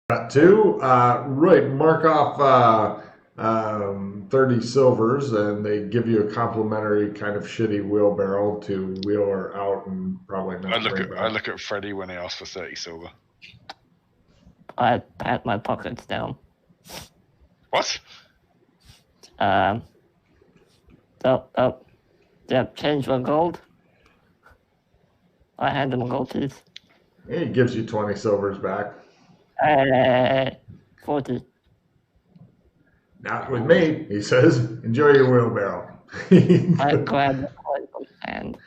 Got two. Right, mark off 30 silvers, and they give you a complimentary kind of shitty wheelbarrow to wheel her out and probably I not look bring at back. I look at Freddy when he asks for 30 silver. I pat my pockets down. What? Change for gold. I hand him a gold piece. He gives you 20 silvers back. 40. Not with me, he says. Enjoy your wheelbarrow. I grab the coin from his hand.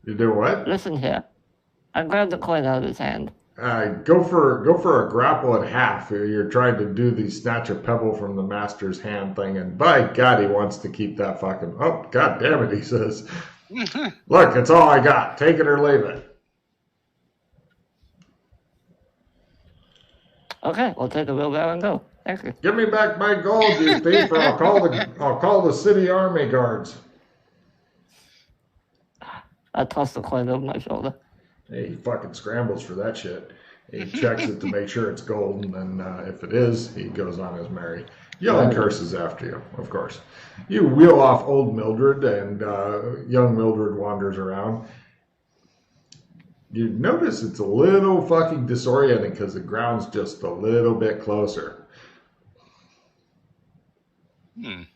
You do what? Listen here. I grab the coin out of his hand. Go for a grapple at half. You're trying to do the snatch a pebble from the master's hand thing, and by God, he wants to keep that fucking. Oh, God damn it, he says. Look, it's all I got. Take it or leave it. Okay, we'll take the wheelbarrow and go. Thank you. Give me back my gold, you thief, or I'll call the city army guards. I toss the coin over my shoulder. He fucking scrambles for that shit. He checks it to make sure it's gold, and then if it is, he goes on his merry. Yelling curses after you, of course. You wheel off old Mildred, and young Mildred wanders around. You notice it's a little fucking disorienting because the ground's just a little bit closer.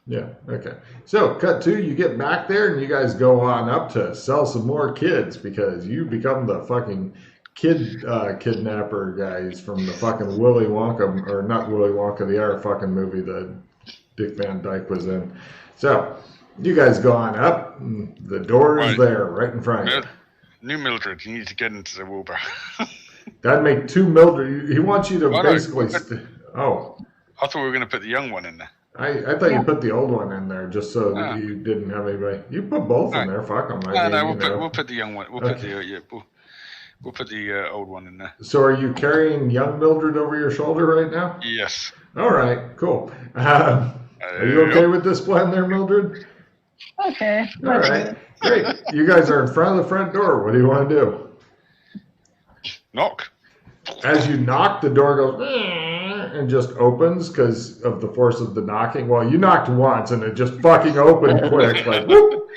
Yeah, okay. So, cut two, you get back there and you guys go on up to sell some more kids because you become the fucking kid kidnapper guys from the fucking Willy Wonka, or not Willy Wonka, the other fucking movie that Dick Van Dyke was in. So, you guys go on up, and the door is there right in front of you. New Mildred, you need to get into the wheelbarrow. That'd make two Mildred. He wants you to basically. I thought we were going to put the young one in there. I thought you put the old one in there just so that you didn't have anybody. You put both in there. Fuck them. We'll put the young one. We'll put the old one in there. So are you carrying young Mildred over your shoulder right now? Yes. All right. Cool. Are you okay with this plan there, Mildred? Okay. All right. Great. You guys are in front of the front door. What do you want to do? Knock. As you knock, the door goes and just opens because of the force of the knocking. Well, you knocked once and it just fucking opened quick, like whoop.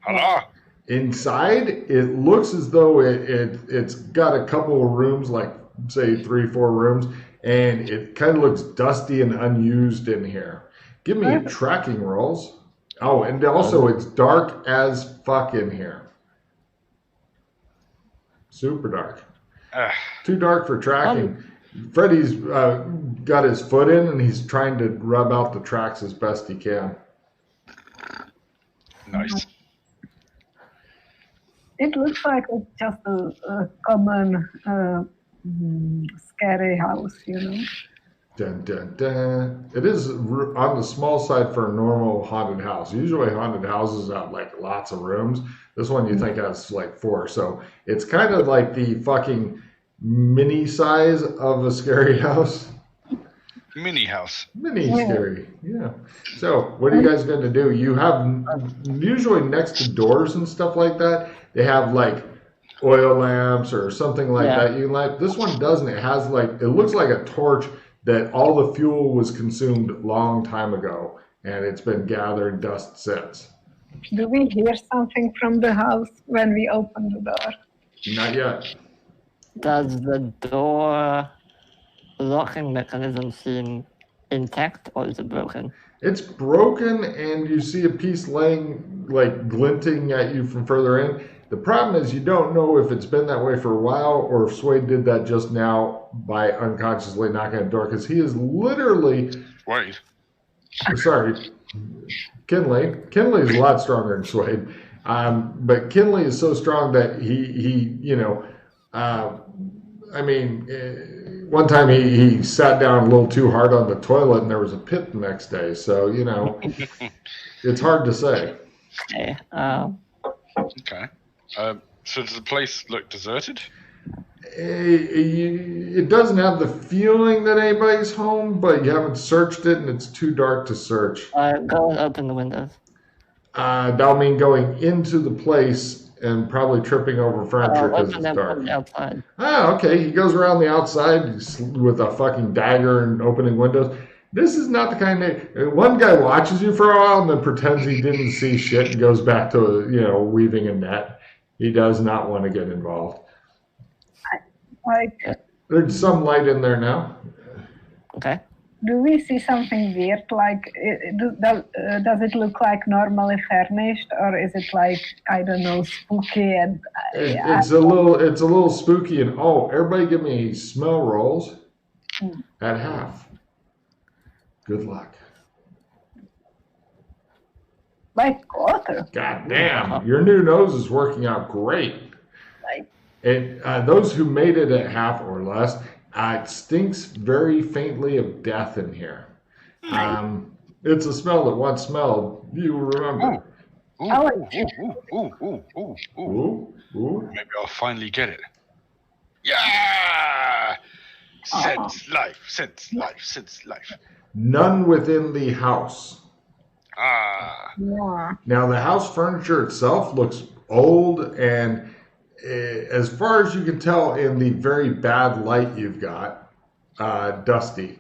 Hello. Inside, it looks as though it's got a couple of rooms, like say 3-4 rooms, and it kind of looks dusty and unused in here. Give me tracking rolls. Oh, and also it's dark as fuck in here. Super dark. Too dark for tracking. Freddy's got his foot in and he's trying to rub out the tracks as best he can. Nice. It looks like it's just a common scary house, you know. Dun, dun, dun. It is on the small side for a normal haunted house. Usually haunted houses have like lots of rooms. This one you think has like 4. So it's kind of like the fucking mini size of a scary house. Mini house. Mini scary, yeah. So what are you guys going to do? You have, usually next to doors and stuff like that, they have like oil lamps or something like that you light. This one doesn't. It has like, it looks like a torch that all the fuel was consumed long time ago, and it's been gathering dust since. Do we hear something from the house when we open the door? Not yet. Does the door locking mechanism seem intact, or is it broken? It's broken, and you see a piece laying, like, glinting at you from further in. The problem is you don't know if it's been that way for a while or if Swade did that just now by unconsciously knocking at the door, because he is literally... Wait. Sorry. Kinley. Kinley is a lot stronger than Swade. But Kinley is so strong that he you know... I mean, one time he sat down a little too hard on the toilet and there was a pit the next day. So, you know, it's hard to say. Okay. Okay. So does the place look deserted? It doesn't have the feeling that anybody's home, but you haven't searched it and it's too dark to search. Go and open the windows. That'll mean going into the place and probably tripping over furniture because it's dark. Outside. Ah, okay. He goes around the outside with a fucking dagger and opening windows. This is not the kind of... One guy watches you for a while and then pretends he didn't see shit and goes back to, weaving a net. He does not want to get involved. There's some light in there now. Okay. Do we see something weird? Like, does it look like normally furnished, or is it like, I don't know, spooky and? It's a little spooky and everybody give me smell rolls at half. Good luck. Like quarter. God damn, your new nose is working out great. And those who made it at half or less, it stinks very faintly of death in here. It's a smell that once smelled, you remember. Ooh. Maybe I'll finally get it. Yeah! Since life. None within the house. Yeah. Now, the house furniture itself looks old and... as far as you can tell in the very bad light you've got, dusty.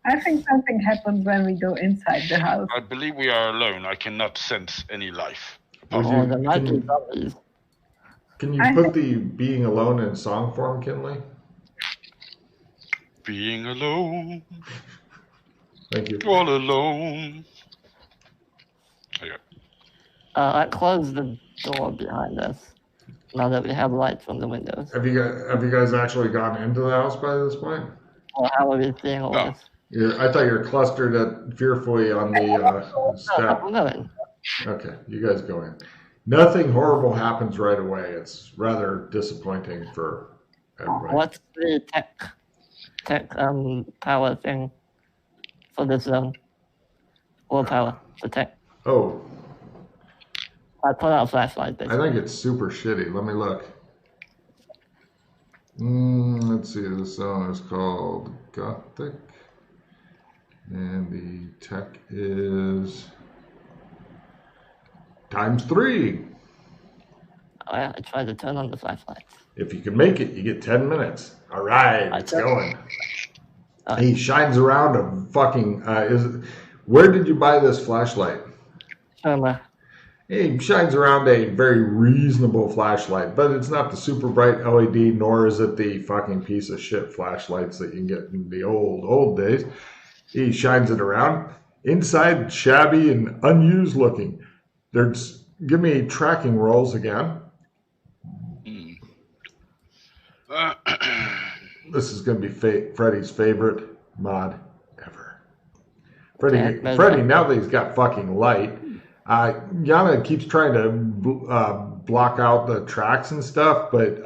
I think something happens when we go inside the house. I believe we are alone. I cannot sense any life. Can you put the being alone in song form, Kinley? Being alone. Thank you. All alone. Okay. I closed the door behind us. Now that we have light from the windows. Have you guys actually gone into the house by this point? Well, how are we seeing all this? I thought you were clustered fearfully on the step. No. Okay, you guys go in. Nothing horrible happens right away. It's rather disappointing for everybody. What's the tech power thing for this zone? Willpower for tech. Oh. I put out a flashlight. Basically. I think it's super shitty. Let me look. Let's see. This zone is called Gothic. And the tech is ×3. Oh, yeah, I tried to turn on the flashlight. If you can make it, you get 10 minutes. All right, it's going. He shines around a fucking... where did you buy this flashlight? He shines around a very reasonable flashlight, but it's not the super bright LED, nor is it the fucking piece of shit flashlights that you can get in the old days. He shines it around. Inside, shabby and unused looking. Give me tracking rolls again. This is going to be Freddy's favorite mod ever. Freddy, now that he's got fucking light, Yana keeps trying to block out the tracks and stuff, but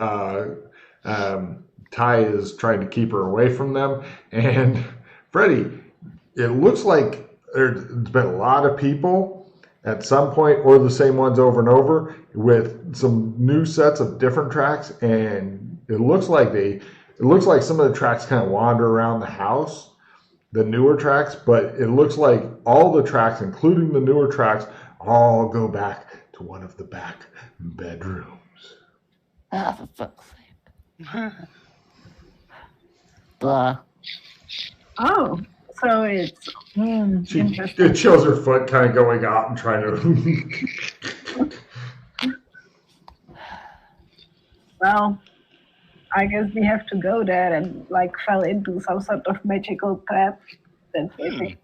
Ty is trying to keep her away from them. And Freddy, it looks like there's been a lot of people at some point, or the same ones over and over, with some new sets of different tracks, and it looks like some of the tracks kind of wander around the house, the newer tracks, but it looks like all the tracks, including the newer tracks, all go back to one of the back bedrooms. For fuck's sake. Blah. Oh, so it's it shows her foot kind of going out and trying to... Well, I guess we have to go there and fell into some sort of magical trap. That's it.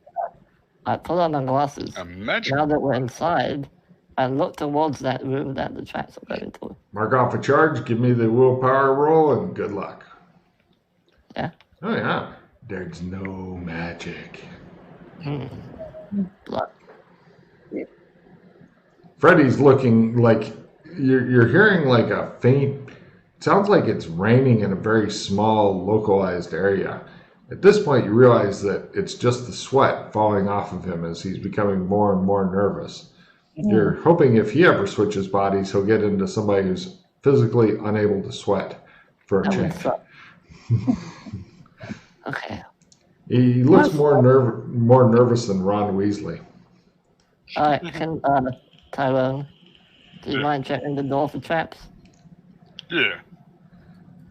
I put on my glasses. Now that we're inside, I look towards that room that the tracks are going to. Mark off a charge, give me the willpower roll, and good luck. Yeah? Oh, yeah. There's no magic. Blood. Freddy's looking like... You're hearing like a faint... It sounds like it's raining in a very small, localized area. At this point, you realize that it's just the sweat falling off of him as he's becoming more and more nervous. You're hoping if he ever switches bodies, he'll get into somebody who's physically unable to sweat for a change. Okay. He looks more nervous than Ron Weasley. All right, Tyrone, Do you mind checking the door for traps? Yeah.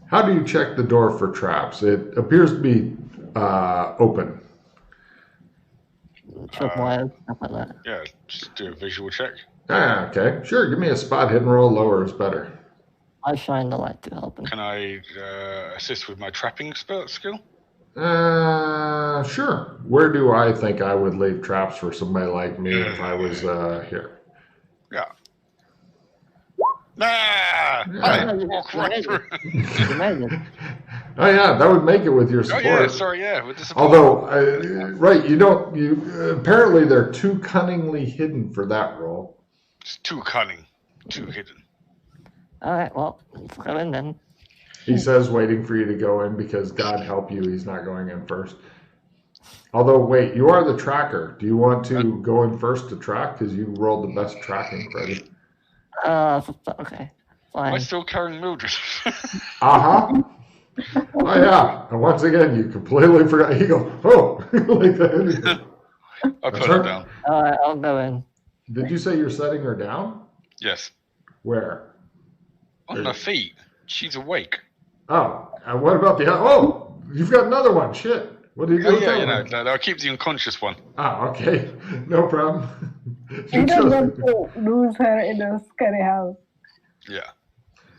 How do you check the door for traps? It appears to be open. Tripwires, stuff like that. Yeah, just do a visual check. Ah, okay. Sure, give me a spot hidden roll. Lower is better. I shine the light to help him. Can I assist with my trapping skill? Sure. Where do I think I would leave traps for somebody like me if I was here? Yeah. Ah! I walk right through. Oh yeah, that would make it with your support. Oh yeah, sorry, yeah, with the support. Although, right, apparently they're too cunningly hidden for that role. It's too cunning, too hidden. All right, well, let's go in then. He says, waiting for you to go in because God help you, he's not going in first. Although, wait, you are the tracker. Do you want to go in first to track? Because you rolled the best tracking, Freddy. Okay, fine. Am I still carrying Mildred? Uh-huh. Oh, yeah. And once again, you completely forgot. You go, oh, like that. I put her down. All right, I'll go in. Did you say you're setting her down? Yes. Where? On her feet. She's awake. Oh, and what about you've got another one. Shit. What do you do with that one? I'll keep the unconscious one. Ah, okay. No problem. We don't want to lose her in a scary house. Yeah.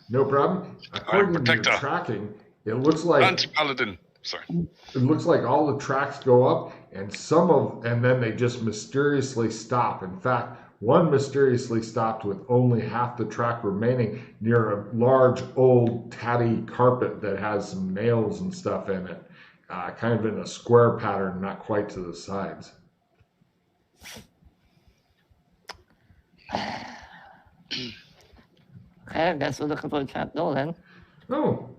No problem. According to your tracking, it looks like anti-paladin. Sorry. It looks like all the tracks go up, and then they just mysteriously stop. In fact, one mysteriously stopped with only half the track remaining near a large old tatty carpet that has some nails and stuff in it, kind of in a square pattern, not quite to the sides. Okay, I guess we're looking for a trap door then. Oh,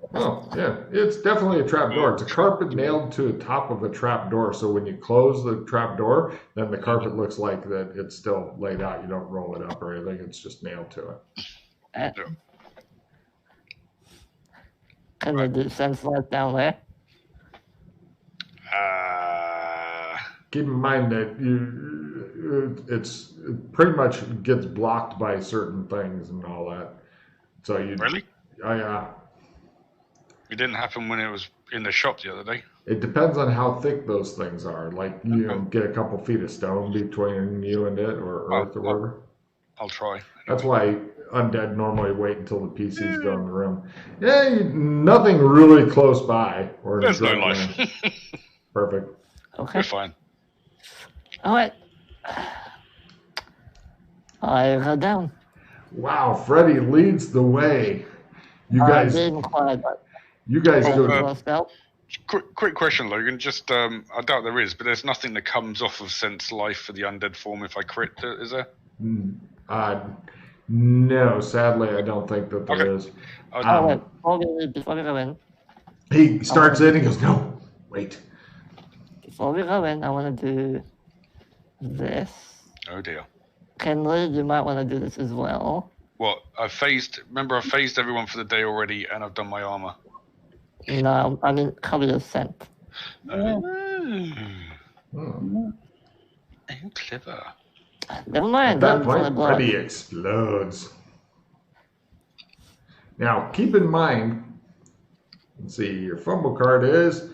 yeah. It's definitely a trap door. It's a carpet nailed to the top of a trap door. So when you close the trap door, then the carpet looks like that it's still laid out. You don't roll it up or anything. It's just nailed to it. Can we do sense light down there? Keep in mind that it's pretty much gets blocked by certain things and all that. So you really? Oh yeah. It didn't happen when it was in the shop the other day. It depends on how thick those things are. Like, get a couple feet of stone between you and it, or earth or whatever. I'll try. That's why undead normally wait until the PCs go in the room. Yeah, nothing really close by. Or there's no life. Perfect. Okay. We're fine. All right. I go down. Wow, Freddy leads the way. You guys didn't quite, but you guys do quick question, Logan. Just I doubt there is, but there's nothing that comes off of sense life for the undead form if I crit, is there? No, sadly I don't think that there is. Wait, before we go in. He starts in and goes, no, wait. Before we go in, I want to do this. Oh dear. Kenley, you might want to do this as well. What? Remember, I've phased everyone for the day already, and I've done my armor. No, I mean, cover your scent. Oh, clever. Never mind. At that point, Freddy explodes. Now, keep in mind, let's see, your fumble card is,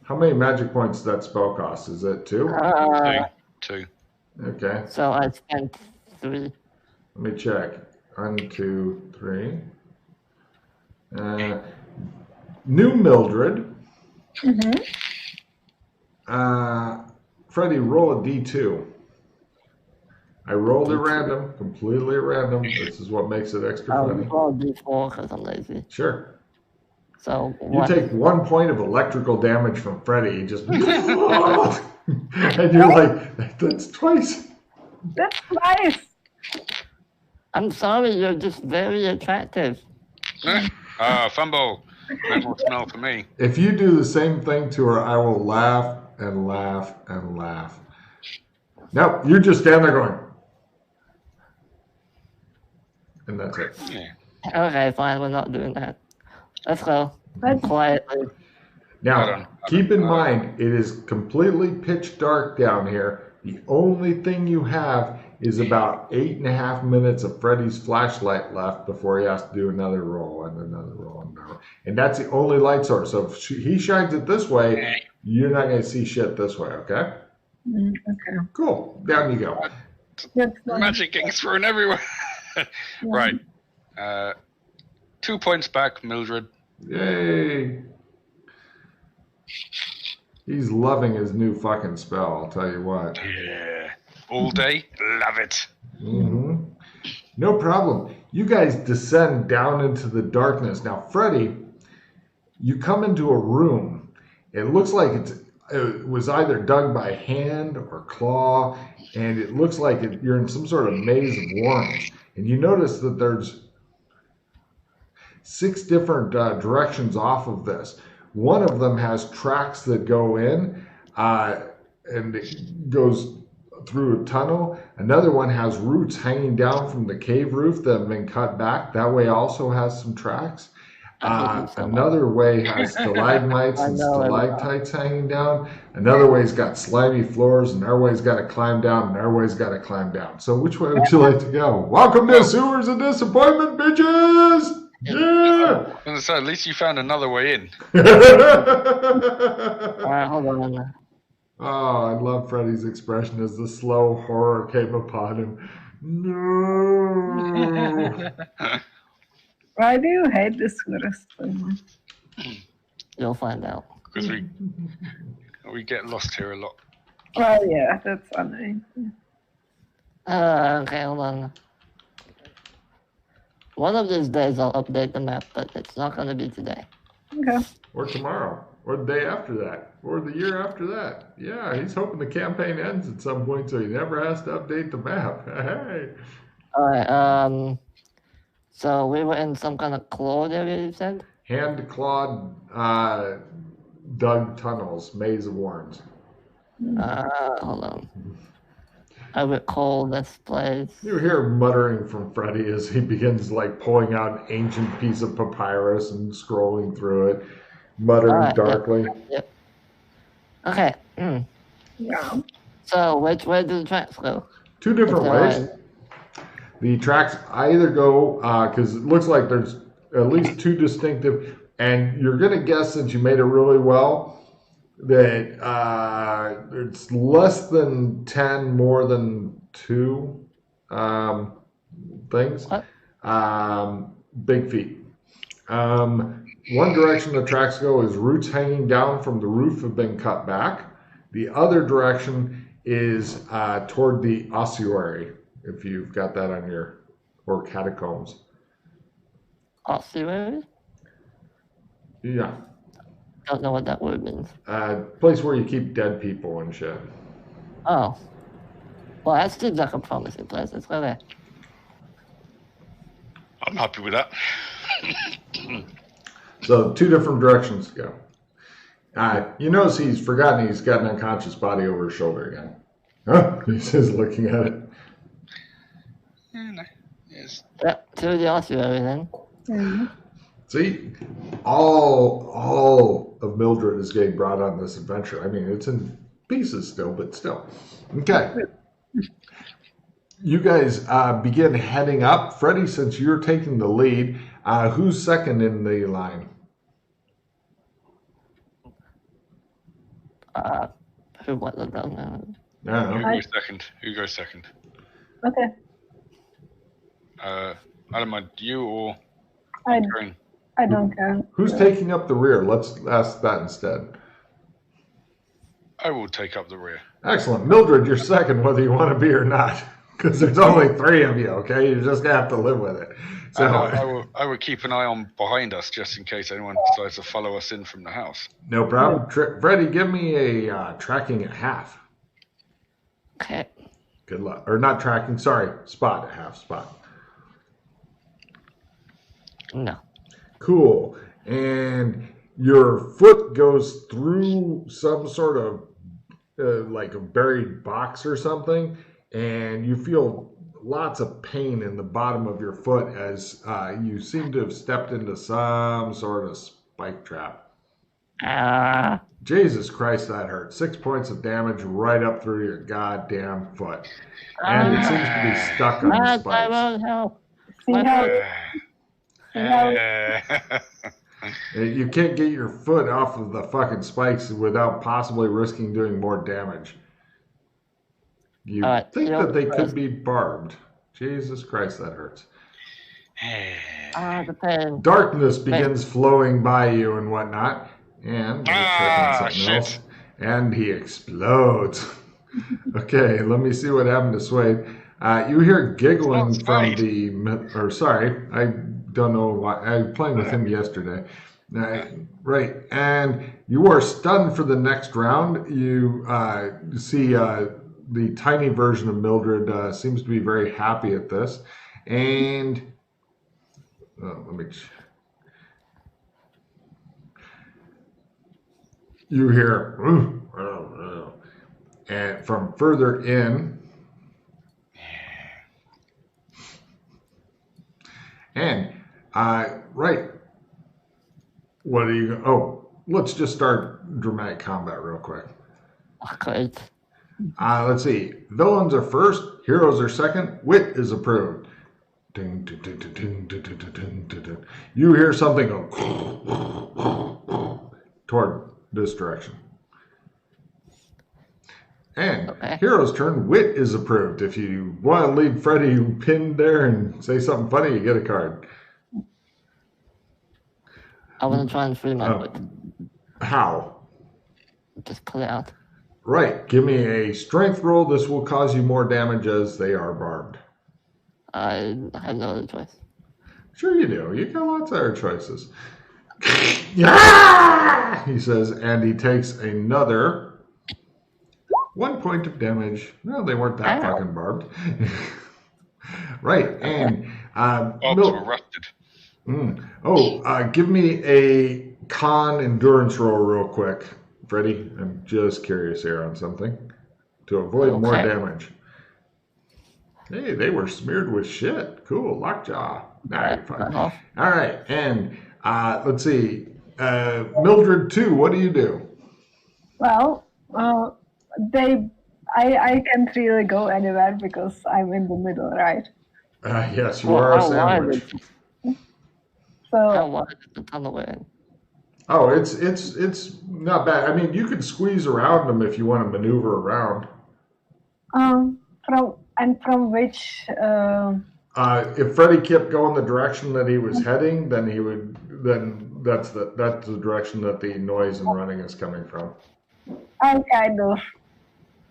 how many magic points does that spell cost? Is it 2? 2. Okay. So I spent 3. Let me check. 1, 2, 3. New Mildred. Mm-hmm. Freddy, roll a D2. I rolled at random, completely random. This is what makes it extra funny. I'll roll D4 because I'm lazy. Sure. So you take 1 point of electrical damage from Freddy. Just and you're like, that's twice. That's nice. I'm sorry, you're just very attractive. Fumble. No more smell for me. If you do the same thing to her, I will laugh and laugh and laugh. Nope, you just stand there going. And that's it. Yeah. Okay, fine, we're not doing that. Let's go. Quietly. Now, keep in mind, it is completely pitch dark down here. The only thing you have is about 8.5 minutes of Freddy's flashlight left before he has to do another roll and another roll and another. And that's the only light source. So if he shines it this way, you're not going to see shit this way, okay? Okay. Cool. Down you go. Magic getting thrown everywhere. Right. 2 points back, Mildred. Yay. He's loving his new fucking spell, I'll tell you what. Yeah. All day. Love it. Mm-hmm. No problem. You guys descend down into the darkness. Now, Freddy, you come into a room. It looks like it was either dug by hand or claw, and it looks like you're in some sort of maze of warrens. And you notice that there's 6 different directions off of this. One of them has tracks that go in, and it goes through a tunnel. Another one has roots hanging down from the cave roof that have been cut back. That way also has some tracks. Another way has stalagmites and stalactites hanging down. Another way's got slimy floors. Another way's got to climb down. Another way's got to climb down. So which way would you like to go? Welcome to Sewers of Disappointment, bitches! Yeah! So at least you found another way in. Alright, hold on. Oh, I love Freddy's expression as the slow horror came upon him. No! Why do you hate the Sewers so much? You'll find out. Because we get lost here a lot. Well, yeah, that's annoying. Okay, hold on. One of these days I'll update the map, but it's not going to be today. Okay. Or tomorrow. Or the day after that. Or the year after that. Yeah, he's hoping the campaign ends at some point so he never has to update the map. Hey. Alright, so we were in some kind of clawed area, you said? Hand-clawed, dug tunnels, maze of warrens. Hold on. I recall this place. You hear muttering from Freddy as he begins pulling out an ancient piece of papyrus and scrolling through it, muttering darkly. Yep. Okay. Yeah. So which way do the tracks go? 2 different ways. The tracks either go, because it looks like there's at least 2 distinctive, and you're going to guess, since you made it really well, that it's less than 10, more than 2 things. What? Big feet. One direction the tracks go is roots hanging down from the roof have been cut back. The other direction is toward the ossuary, if you've got that on your, or catacombs. Ossuary? Yeah. Don't know what that word means. Place where you keep dead people and shit. Oh. Well, that seems like a promising place. Let's go there. I'm happy with that. So 2 different directions to go. You notice he's forgotten he's got an unconscious body over his shoulder again. Huh? He says, looking at it. Yes. Yep, to the ossuary then. Mm-hmm. See, all of Mildred is getting brought on this adventure. I mean, it's in pieces still, but still. Okay. You guys begin heading up. Freddy, since you're taking the lead, who's second in the line? Who was it down there? Who goes second? Okay. I don't mind, you or Karen? I don't care. Who's taking up the rear? Let's ask that instead. I will take up the rear. Excellent. Mildred, you're second, whether you want to be or not. Because there's only 3 of you, okay? You're just going to have to live with it. So I will keep an eye on behind us just in case anyone decides to follow us in from the house. No problem. Freddy, give me a tracking at half. Okay. Good luck. Or not tracking, sorry. Spot at half spot. No. Cool. And your foot goes through some sort of like a buried box or something, and you feel lots of pain in the bottom of your foot as you seem to have stepped into some sort of spike trap. Jesus Christ, that hurt. 6 points of damage right up through your goddamn foot. And it seems to be stuck on the I spikes. won't help. See how You can't get your foot off of the fucking spikes without possibly risking doing more damage. You think that they could be barbed. Jesus Christ, that hurts. The pain. Darkness begins flowing by you and whatnot. And shit. And he explodes. Okay, let me see what happened to Suede. You hear giggling from the... Or sorry, I don't know why. I was playing with him yesterday. Right, and you are stunned for the next round. You see the tiny version of Mildred seems to be very happy at this. And... let me... You hear... And from further in... And, right. What are you... Oh, let's just start dramatic combat real quick. Great. Let's see. Villains are first, heroes are second, wit is approved. Ding, ding, ding, ding, ding, ding, ding, ding, ding, ding. You hear something go toward this direction. And hero's turn, wit is approved. If you want to leave Freddy pinned there and say something funny, you get a card. I want to try and free my wit. How? Just pull it out. Right. Give me a strength roll. This will cause you more damage as they are barbed. I have no other choice. Sure you do. You got lots of other choices. Yeah! He says, and he takes another 1 point of damage. No, they weren't that fucking barbed. Right. And were rusted. Give me a con endurance roll real quick, Freddy. I'm just curious here on something to avoid more damage. Hey, they were smeared with shit. Cool, lockjaw. Nah, you're fine. All right, and let's see. Mildred 2, what do you do? Well, I can't really go anywhere because I'm in the middle, right? Yes, you are a sandwich. So wide is the tunnel in? Oh, it's not bad. I mean, you could squeeze around them if you want to maneuver around. From which? If Freddy kept going the direction that he was heading, then that's the direction that the noise and running is coming from. I kind of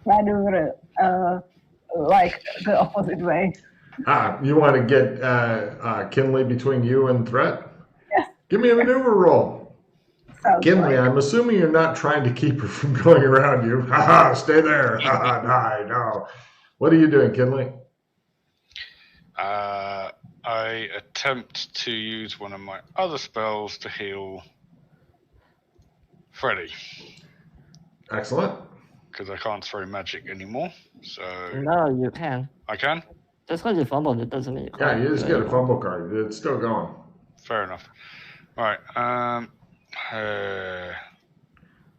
maneuver like the opposite way. You want to get Kinley between you and Threat? Yeah. Give me a maneuver roll. Kinley, I'm assuming you're not trying to keep her from going around you. Haha, stay there. Haha, no. What are you doing, Kinley? I attempt to use one of my other spells to heal Freddy. Excellent. Because I can't throw magic anymore. So No, you can. I can? Just because you fumbled, it doesn't mean you can't. Yeah, you just get a fumble card. It's still going. Fair enough. All right.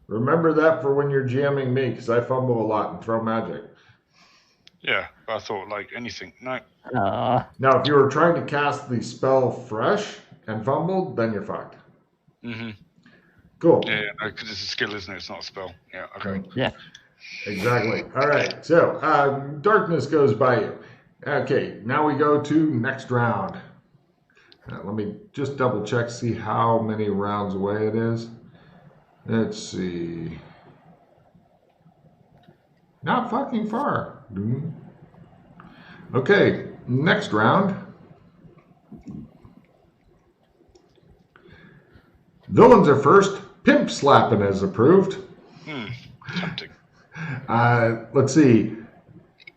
Remember that for when you're GMing me, because I fumble a lot and throw magic. Yeah, but I thought like anything. No. Now, if you were trying to cast the spell fresh and fumbled, then you're fucked. Mm-hmm. Cool. Yeah, because it's a skill, isn't it? It's not a spell. Yeah, okay. Yeah. Exactly. All right. So, darkness goes by you. Okay, now we go to next round. Let me just double check, see how many rounds away it is. Let's see. Not fucking far. Okay, next round. Villains are first. Pimp slapping is approved. Tempting. Let's see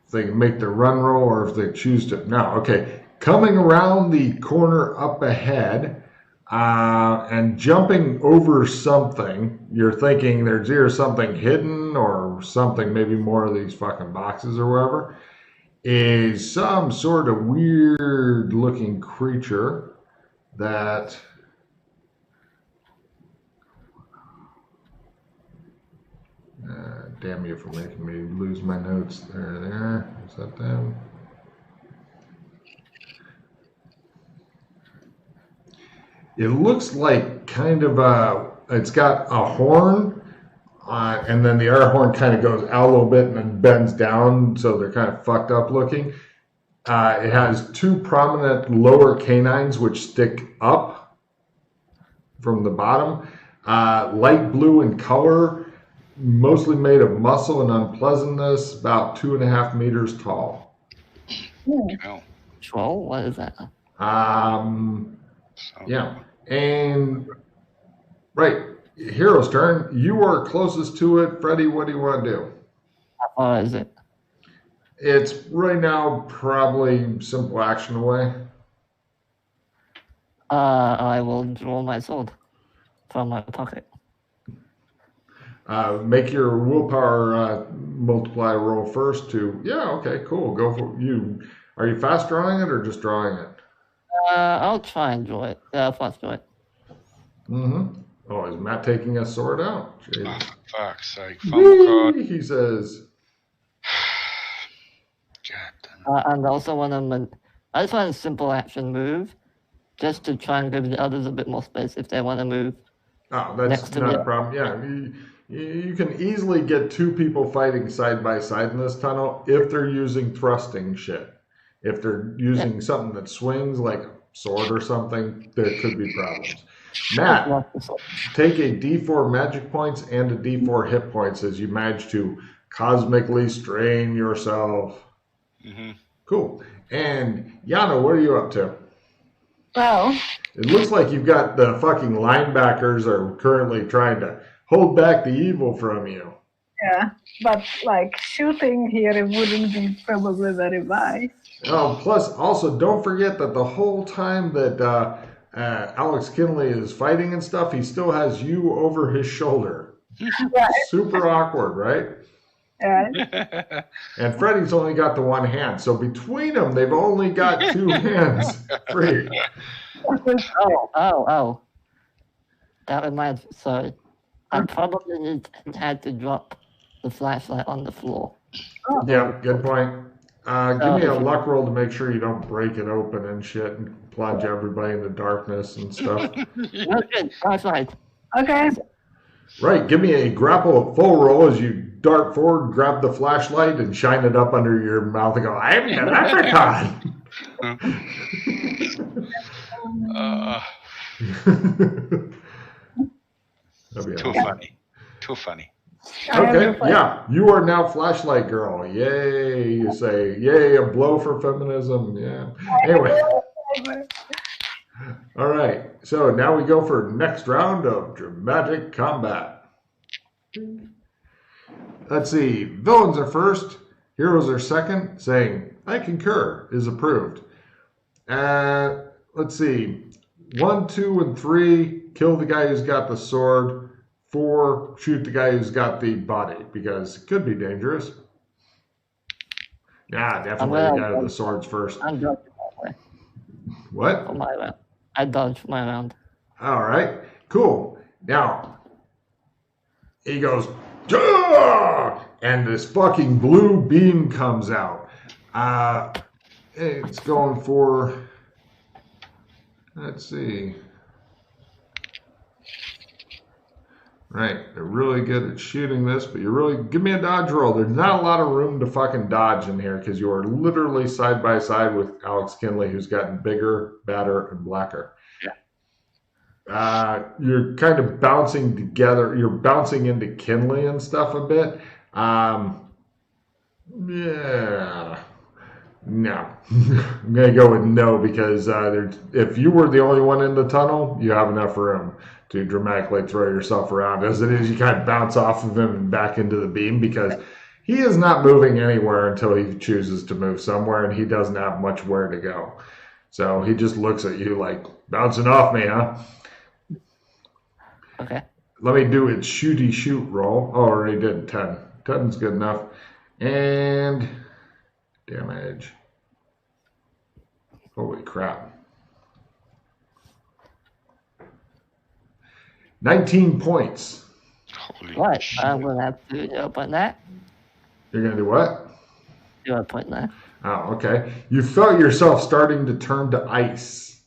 if they can make the run roll or if they choose to. No, okay. Coming around the corner up ahead and jumping over something. You're thinking there's either something hidden or something, maybe more of these fucking boxes or whatever. Is some sort of weird looking creature that Damn you for making me lose my notes. There. Is that them? It looks like kind of it's got a horn, and then the air horn kind of goes out a little bit and then bends down, so they're kind of fucked up looking. It has two prominent lower canines which stick up from the bottom. Light blue in color, mostly made of muscle and unpleasantness, about 2.5 meters tall. Troll? What is that? Yeah. And, right, hero's turn. You are closest to it. Freddy, what do you want to do? How far is it? It's right now probably simple action away. I will draw my sword from my pocket. Make your willpower multiplier roll first to, yeah, okay, cool. Go for you. Are you fast drawing it or just drawing it? I'll try and draw it. Fast draw it. Mm-hmm. Oh, is Matt taking a sword out? Oh, for fuck's sake. Whee, he says. And I also want to. I just want a simple action move, just to try and give the others a bit more space if they want to move. Oh, that's not a problem. Yeah, you can easily get two people fighting side by side in this tunnel if they're using thrusting shit. If they're using something that swings, like a sword or something, there could be problems. Matt, take a D4 magic points and a D4 hit points as you manage to cosmically strain yourself. Mm-hmm. Cool. And Yana, what are you up to? Well, it looks like you've got the fucking linebackers are currently trying to hold back the evil from you. Yeah, but like shooting here, it wouldn't be probably very wise. Oh, plus, also, don't forget that the whole time that Alex Kinley is fighting and stuff, he still has you over his shoulder. Right. Super awkward, right? Yeah. And Freddy's only got the one hand, so between them, they've only got two hands free. Oh. That reminds me, sorry. I probably had to drop the flashlight on the floor. Oh. Yeah, good point. Give me a luck roll to make sure you don't break it open and shit and plunge everybody into darkness and stuff. Okay, flashlight. Okay. Right, give me a grapple at full roll as you dart forward, grab the flashlight, and shine it up under your mouth and go, I'm the leprechaun! Too funny. Okay, yeah, you are now flashlight girl. Yay, you say, yay, a blow for feminism. Yeah. Anyway. All right, so now we go for next round of dramatic combat. Let's see, villains are first, heroes are second, saying, I concur, is approved. Let's see, 1, 2, and 3, kill the guy who's got the sword. 4, shoot the guy who's got the body, because it could be dangerous. Yeah, definitely the guy with the swords first. I'm dodging my way. What? For my round. I dodged my round. All right, cool. Now, he goes, Duh! And this fucking blue beam comes out. It's going for, let's see. Right, they're really good at shooting this, but give me a dodge roll. There's not a lot of room to fucking dodge in here because you are literally side by side with Alex Kinley, who's gotten bigger, badder, and blacker. Yeah. You're kind of bouncing together. You're bouncing into Kinley and stuff a bit. Yeah. No. I'm going to go with no because if you were the only one in the tunnel, you have enough room to dramatically throw yourself around. As it is, you kind of bounce off of him and back into the beam because he is not moving anywhere until he chooses to move somewhere, and he doesn't have much where to go. So he just looks at you like, bouncing off me, huh? Okay. Let me do its shooty shoot roll. Oh, I already did 10. 10's good enough. And damage. Holy crap. 19 points. Holy Right, shit. I'm gonna have to do a point there. You're going to do what? Do a point there. Oh, okay. You felt yourself starting to turn to ice.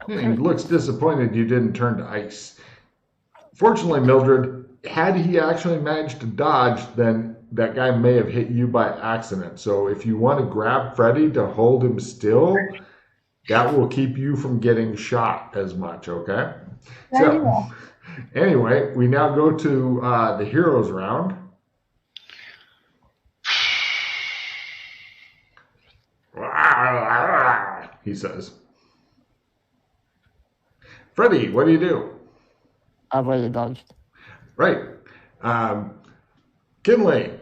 He looks disappointed you didn't turn to ice. Fortunately, Mildred, had he actually managed to dodge, then that guy may have hit you by accident. So if you want to grab Freddy to hold him still, that will keep you from getting shot as much, okay? So, anyway, we now go to the heroes round. He says. Freddy, what do you do? I've already dodged. Right. Kinley.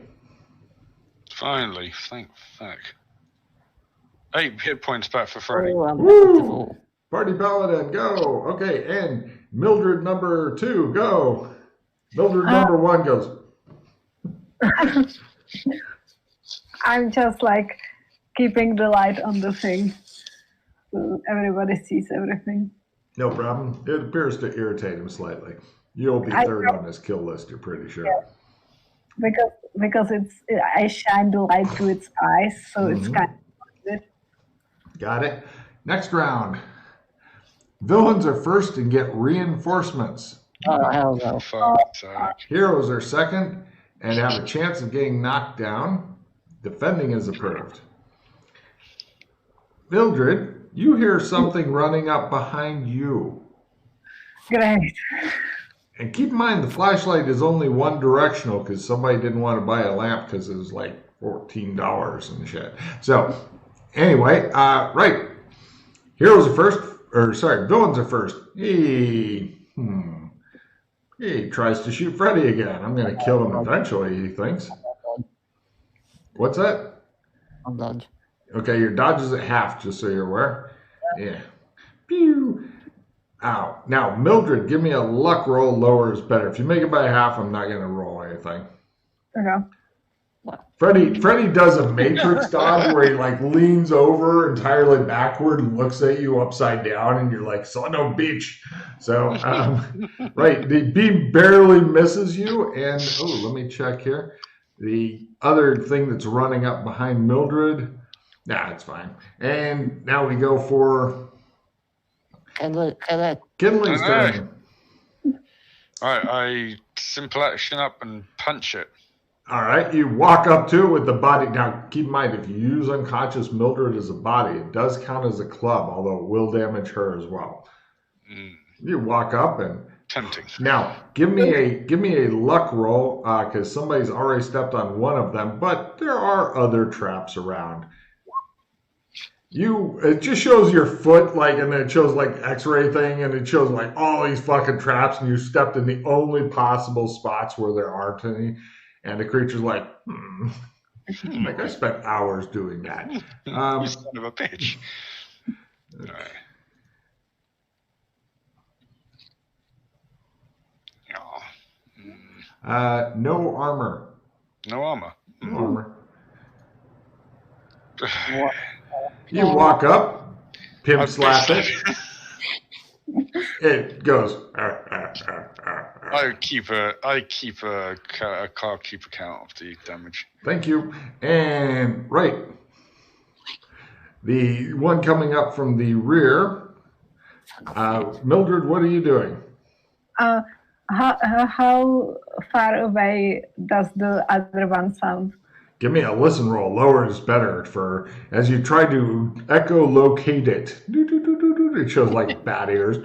Finally, thank fuck. 8 hit points back for Freddy. Oh, I'm Woo! beautiful. Party Paladin, go. Okay, and Mildred number 2, go. Mildred number 1 goes. I'm just like keeping the light on the thing. So everybody sees everything. No problem. It appears to irritate him slightly. You'll be third on his kill list, you're pretty sure. Yeah. Because I shine the light to its eyes, so it's kind of good. Got it. Next round. Villains are first and get reinforcements. Oh, hell no. Fuck's sake. Heroes are second and have a chance of getting knocked down. Defending is approved. Mildred, you hear something running up behind you. Great. And keep in mind, the flashlight is only one directional because somebody didn't want to buy a lamp because it was like $14 and shit. So, anyway, right. Heroes are first, villains are first. He tries to shoot Freddy again. I'm going to kill him eventually, he thinks. What's that? I'll dodge. Okay, your dodge is at half, just so you're aware. Yeah. Pew. Ow. Now, Mildred, give me a luck roll. Lower is better. If you make it by half, I'm not going to roll anything. Okay. Freddy does a Matrix dodge where he like leans over entirely backward and looks at you upside down, and you're like, son of a bitch. So, right, the beam barely misses you, and let me check here. The other thing that's running up behind Mildred, it's fine. And now we go for Kinley's turn. Alright, I simple action up and punch it. All right, you walk up to it with the body. Now, keep in mind, if you use unconscious Mildred as a body, it does count as a club, although it will damage her as well. You walk up and tempting. Now, give me a luck roll because somebody's already stepped on one of them, but there are other traps around. It just shows your foot, and then it shows X-ray thing, and it shows all these fucking traps, and you stepped in the only possible spots where there aren't any. And the creature's like, I spent hours doing that. You son of a bitch. All right. No armor. No armor. No armor. You walk up, pimp slap it. It goes. I keep a card keep account of the damage. Thank you. And right, the one coming up from the rear. Mildred, what are you doing? How far away does the other one sound? Give me a listen roll. Lower is better for as you try to echolocate it. It shows bat ears.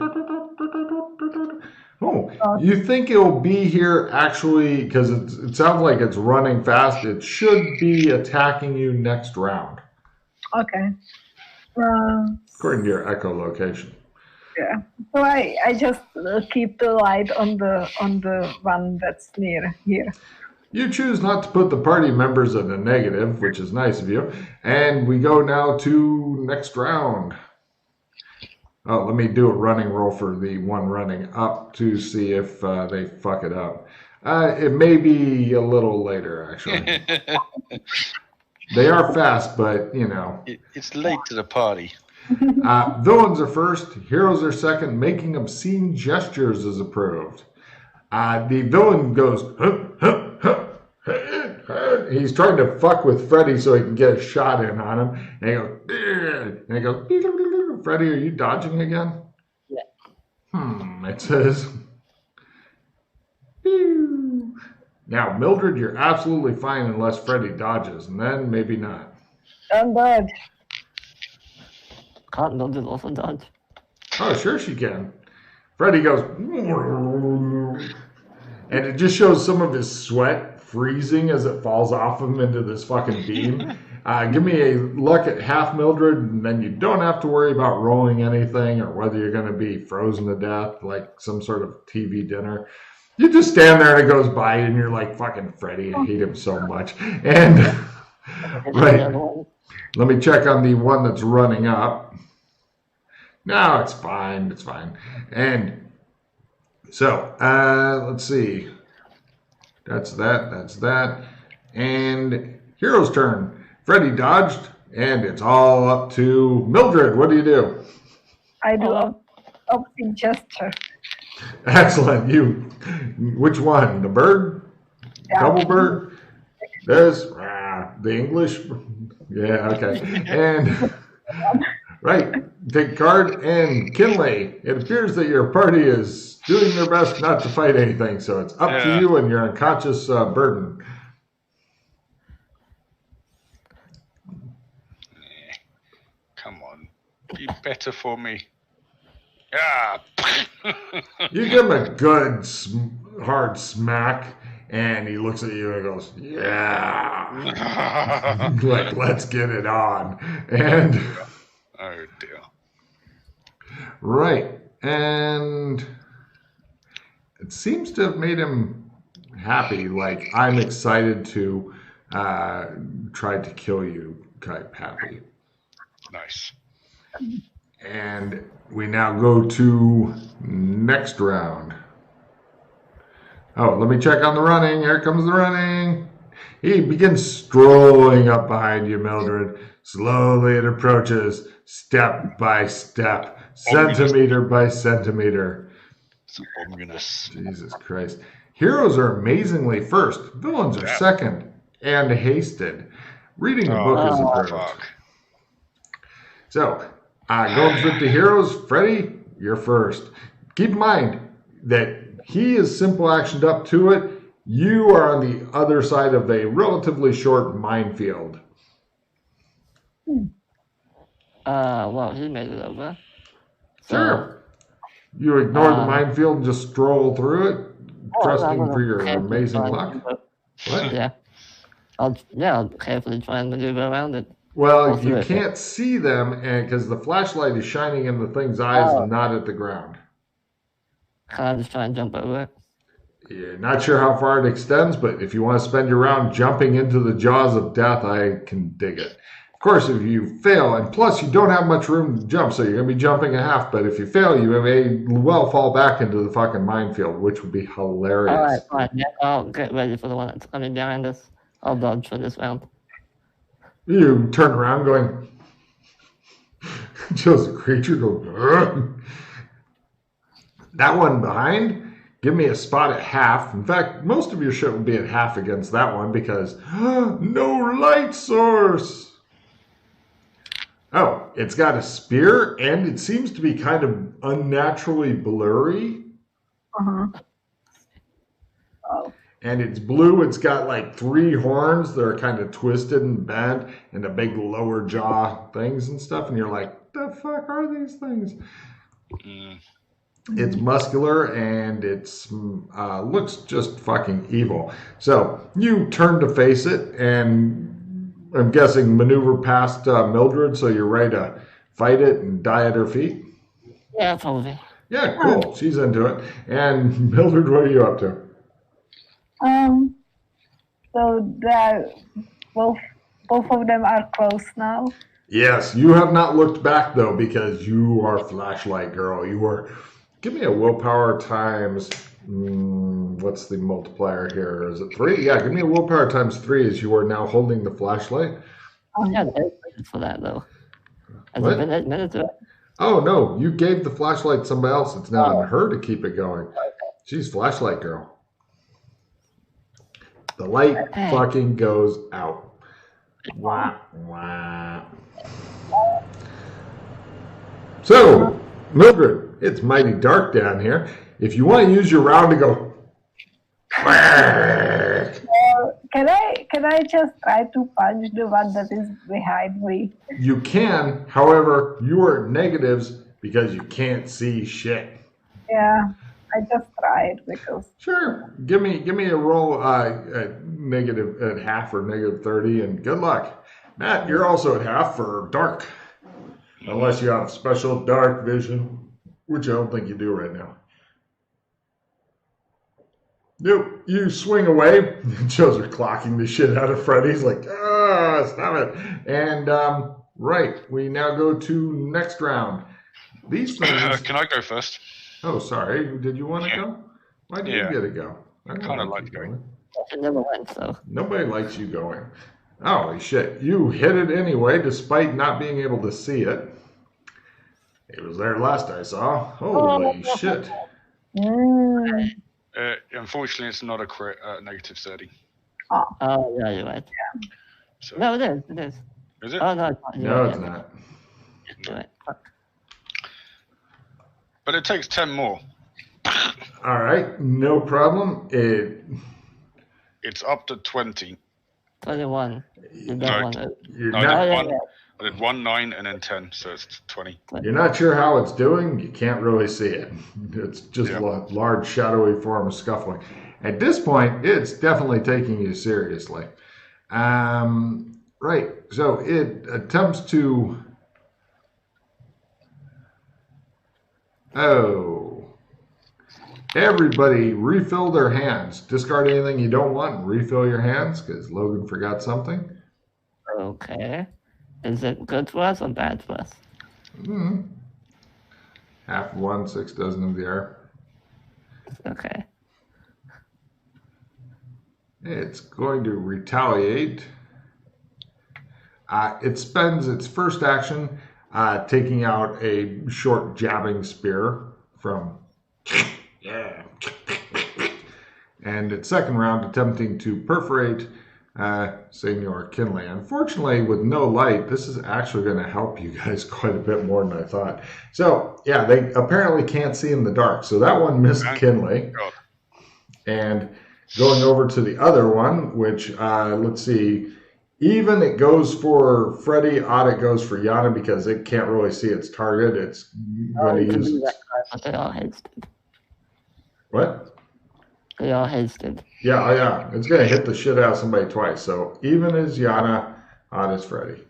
You think it'll be here actually because it sounds like it's running fast. It should be attacking you next round. Okay. According to your echolocation. Yeah. So I just keep the light on the one that's near here. You choose not to put the party members in the negative, which is nice of you. And we go now to next round. Oh, let me do a running roll for the one running up to see if they fuck it up. It may be a little later, actually. They are fast, but, It's late to the party. Villains are first, heroes are second. Making obscene gestures is approved. The villain goes, huh, huh, huh, huh, huh. He's trying to fuck with Freddy so he can get a shot in on him. And he goes, "Ugh." And he goes, Freddy, are you dodging again? Yeah. It says. Now, Mildred, you're absolutely fine unless Freddy dodges, and then maybe not. Don't dodge. Can't Mildred also dodge? Oh, sure she can. Freddy goes, and it just shows some of his sweat freezing as it falls off him into this fucking beam. Give me a luck at half, Mildred, and then you don't have to worry about rolling anything or whether you're going to be frozen to death like some sort of TV dinner. You just stand there and it goes by and you're like, fucking Freddy, I hate him so much. And, right, let me check on the one that's running up. No, it's fine, it's fine. And so, let's see. That's that. And Hero's turn. Freddy dodged, and it's all up to Mildred. What do you do? I do opposite gesture. Excellent. Which one? The bird? Yeah. Double bird? This? The English? Yeah, okay. And, right, take card, and Kinley. It appears that your party is doing their best not to fight anything, so it's up to you and your unconscious burden. Come on. Be better for me. Yeah. You give him a good hard smack, and he looks at you and goes, yeah. Like, let's get it on. And oh dear. Right. And it seems to have made him happy. Like, I'm excited to try to kill you type happy. Nice. And we now go to next round. Oh, let me check on the running. Here comes the running. He begins strolling up behind you, Mildred. Slowly it approaches, step by step, centimeter by centimeter. It's ominous. Jesus Christ. Heroes are amazingly first. Villains are second and hasted. Reading the book is a privilege. So, going with the heroes, Freddy, you're first. Keep in mind that he is simple actioned up to it. You are on the other side of a relatively short minefield. Well, he made it over. Sure. You ignore the minefield and just stroll through it, trusting for your amazing luck. What? Yeah. I'll carefully try and maneuver around it. Well, you can't see them because the flashlight is shining in the thing's eyes and not at the ground. Can I just try and jump over it? Yeah, not sure how far it extends, but if you want to spend your round jumping into the jaws of death, I can dig it. Of course, if you fail, and plus you don't have much room to jump, so you're going to be jumping a half, but if you fail, you may well fall back into the fucking minefield, which would be hilarious. All right, fine. Yeah, I'll get ready for the one that's coming behind us. I'll dodge for this round. You turn around going, just a creature goes, ugh. That one behind, give me a spot at half. In fact, most of your shit will be at half against that one because no light source. Oh, it's got a spear and it seems to be kind of unnaturally blurry. Uh-huh. Oh. And it's blue. It's got like 3 horns that are kind of twisted and bent and a big lower jaw things and stuff. And you're like, the fuck are these things? It's muscular and it's looks just fucking evil. So you turn to face it and I'm guessing maneuver past Mildred so you're ready to fight it and die at her feet? Yeah, probably. Yeah, cool. She's into it. And Mildred, what are you up to? So both of them are close now. Yes, you have not looked back though because you are flashlight girl. You were. Give me a willpower times. What's the multiplier here? Is it 3? Yeah, give me a willpower times 3 as you are now holding the flashlight. Yeah, there's for that though. Has What? it been a minute to it? Oh no, you gave the flashlight to somebody else. It's now on her to keep it going. She's flashlight girl. The light fucking goes out. Wah, wah. So, Mildred, it's mighty dark down here. If you want to use your round to go, can I just try to punch the one that is behind me? You can. However, you are at negatives because you can't see shit. Yeah, I just tried because. Sure. Give me a roll at negative at half or negative 30, and good luck. Matt, you're also at half for dark, unless you have special dark vision, which I don't think you do right now. Nope. You swing away. Joe's are clocking the shit out of Freddy. He's like, stop it. And right, we now go to next round. These things. Can I go first? Oh, sorry. Did you want to go? Why did you get to go? I kind of like going. I never went, so. Nobody likes you going. Holy shit. You hit it anyway, despite not being able to see it. It was there last I saw. Holy shit. Unfortunately, it's not a crit negative 30. Oh, yeah, you're right. Yeah. So, no, it is. It is. Is it? Oh, no, it's not. No, it's not. You're right. Fuck. But it takes 10 more. All right, no problem. It's up to 20. 21. You No, don't want it. You're No, not, I did 1, 9, and then 10, so it's 20. you're not sure how it's doing. You can't really see it. It's just a large, shadowy form of scuffling. At this point, it's definitely taking you seriously. Right, so it attempts to... Oh. Everybody refill their hands. Discard anything you don't want and refill your hands because Logan forgot something. Okay. Is it good for us or bad for us? Half of 1, 6 dozen of the other. Okay. It's going to retaliate. It spends its first action taking out a short jabbing spear from... Yeah. And its second round attempting to perforate Senor Kinley. Unfortunately, with no light, this is actually going to help you guys quite a bit more than I thought. So, yeah, they apparently can't see in the dark. So that one missed Kinley. And going over to the other one, which, let's see, even it goes for Freddy, odd it goes for Yana because it can't really see its target. It's going to use... They all hasted. What? They all hasted. Yeah. It's going to hit the shit out of somebody twice. So even as Yana, odd as Freddy.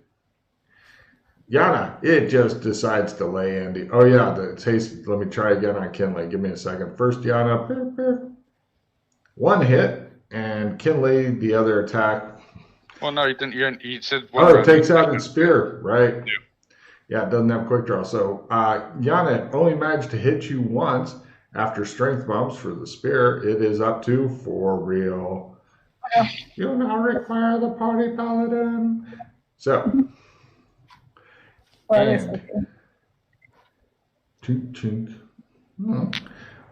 Yana, it just decides to lay Andy. Oh, yeah, it's hasted. Let me try again on Kinley. Give me a second. First, Yana, one hit, and Kinley, the other attack. Well, no, you didn't. You said. It takes out its spear, right? Yeah, it doesn't have quick draw. So Yana only managed to hit you once. After strength bumps for the spear, it is up to 4 real. You now require the party paladin. So, and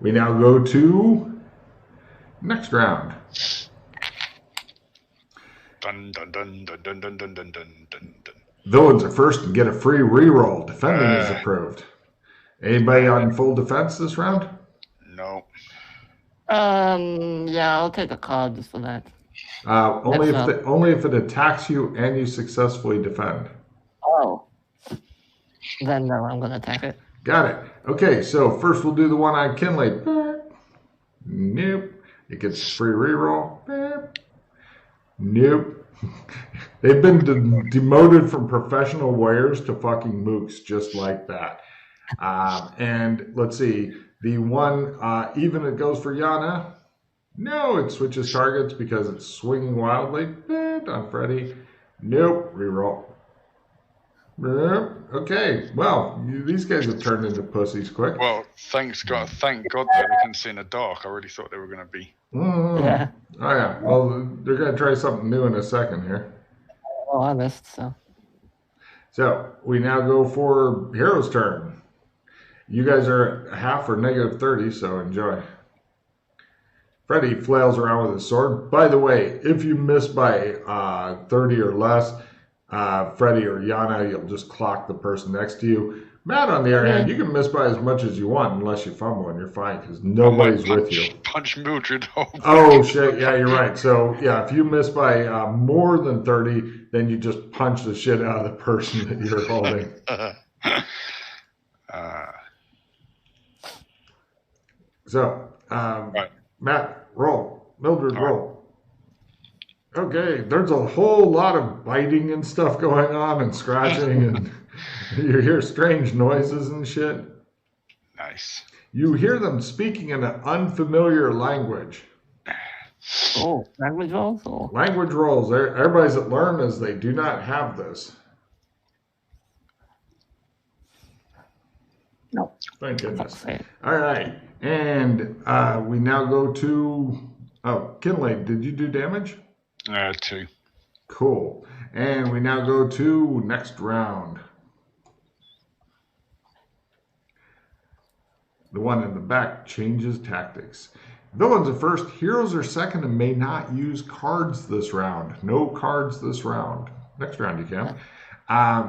we now go to next round. Dun dun dun dun dun dun dun dun dun dun. Villains are first and get a free reroll. Defending is approved. Anybody on full defense this round? No. Yeah, I'll take a card just for that. Only if it attacks you and you successfully defend. Oh. Then no, I'm gonna attack it. Got it. Okay, so first we'll do the one on Kinley. Nope. It gets free reroll. Nope. They've been demoted from professional warriors to fucking mooks just like that. And let's see. The one, even it goes for Yana. No, it switches targets because it's swinging wildly. On Freddy. Nope. Reroll. Okay. Well, these guys have turned into pussies quick. Well, thank God that they can see in the dark. I really thought they were going to be. Yeah. Oh, yeah. Well, they're going to try something new in a second here. Oh, I missed, so. So, we now go for Hero's turn. You guys are at half or negative 30, so enjoy. Freddy flails around with his sword. By the way, if you miss by 30 or less, Freddy or Yana, you'll just clock the person next to you. Matt, on the other hand, you can miss by as much as you want unless you fumble, and you're fine because nobody's with you. Punch Mildred. Oh, shit. Yeah, you're right. So, yeah, if you miss by more than 30, then you just punch the shit out of the person that you're holding. So, right. Matt, roll. Mildred, roll. Okay, there's a whole lot of biting and stuff going on and scratching, and you hear strange noises and shit. Nice. You hear them speaking in an unfamiliar language. Oh, language rolls? Or? Language rolls. Everybody's at learn as they do not have this. No. Thank goodness. All right. And we now go to... Oh, Kinley, did you do damage? 2. Cool. And we now go to next round. The one in the back changes tactics. Villains are first, heroes are second, and may not use cards this round. No cards this round. Next round you can.